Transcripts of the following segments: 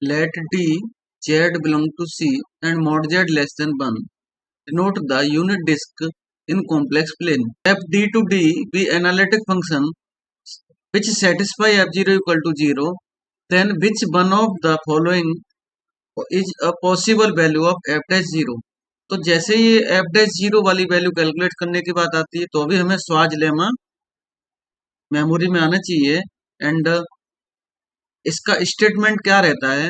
let D Z belong to C and mod Z less than 1. Denote the unit disk in complex plane. F D to D be analytic function which satisfy f0 equal to 0, then which one of the following is a possible value of f dash 0. तो जैसे ये f dash 0 वाली value calculate करने की बात आती है तो अभी हमें स्वाज लेमा मेमोरी में आना चाहिए एंड इसका स्टेटमेंट क्या रहता है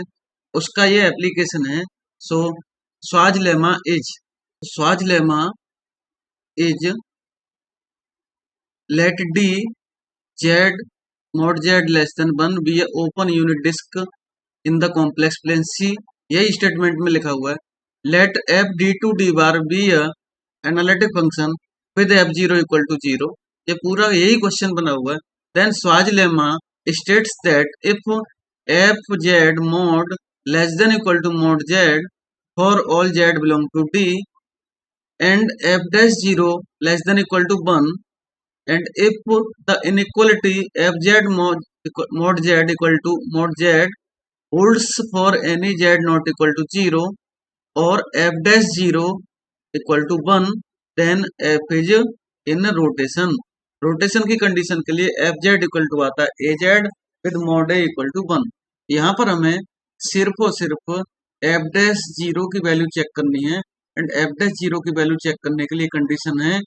उसका ये एप्लीकेशन है. सो स्वाज lemma is let D z mod z less than 1 be a open unit disk in the complex plane C. यही स्टेटमेंट में लिखा हुआ है. let f d to d bar be a analytic function with f0 equal to 0. ये पूरा यही question बना हुआ है. then स्वाज lemma states that if f z mod less than equal to mod z for all z belong to D and f dash 0 less than equal to 1, and if the inequality fz mod z equal to mod z holds for any z not equal to 0 or f dash 0 equal to 1, then f is in rotation. Rotation की condition के लिए f z equal to आता है a z with mod a equal to 1. यहाँ पर हमें सिर्फ और सिर्फ एफ डैश जीरो की वैल्यू चेक करनी है एंड एफ डैश जीरो की वैल्यू चेक करने के लिए कंडीशन है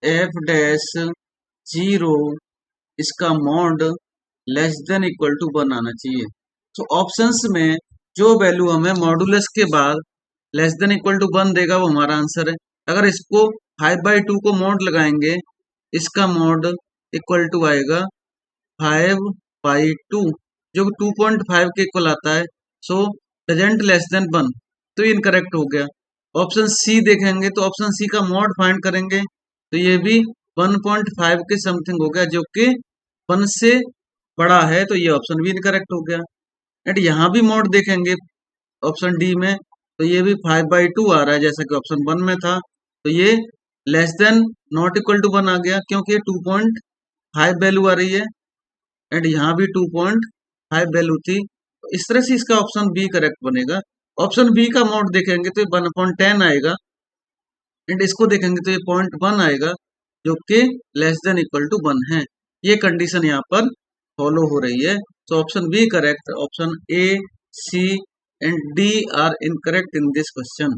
एफ डैश जीरो इसका mod less than equal to 1 आना चाहिए. तो ऑप्शंस में जो वैल्यू हमें मॉडुलस के बाद लेस देन इक्वल टू 1 देगा वो हमारा आंसर है. अगर इसको 5/2 को मॉड लगाएंगे इसका मॉड इक्वल टू आएगा 5/2 जो 2.5 के इक्वल आता है. सो डजंट लेस देन 1 तो इनकरेक्ट हो गया. ऑप्शन सी देखेंगे तो ऑप्शन सी का मॉड फाइंड करेंगे तो ये भी 1.5 के समथिंग हो गया जो कि 1 से बड़ा है तो ये ऑप्शन भी इनकरेक्ट हो गया. एंड यहाँ भी मॉड देखेंगे ऑप्शन डी में तो ये भी 5/2 आ रहा है जैसा कि ऑप्शन 1 में था. तो ये less than not equal to 1 आ गया क्योंकि 2.5 वैल्यू आ रही है एंड यहाँ भी 2.5 वैल्यू थी. तो इस तरह से इसका ऑप्शन बी करेक्ट बनेगा. ऑप्शन बी का मॉड देखेंगे तो 1/10 आएगा एंड इसको देखेंगे तो ये 0.1 आएगा जो कि लेस देन इक्वल टू 1 है. ये कंडीशन यहाँ पर फॉलो हो रही है. So option B correct. Option A, C and D are incorrect in this question.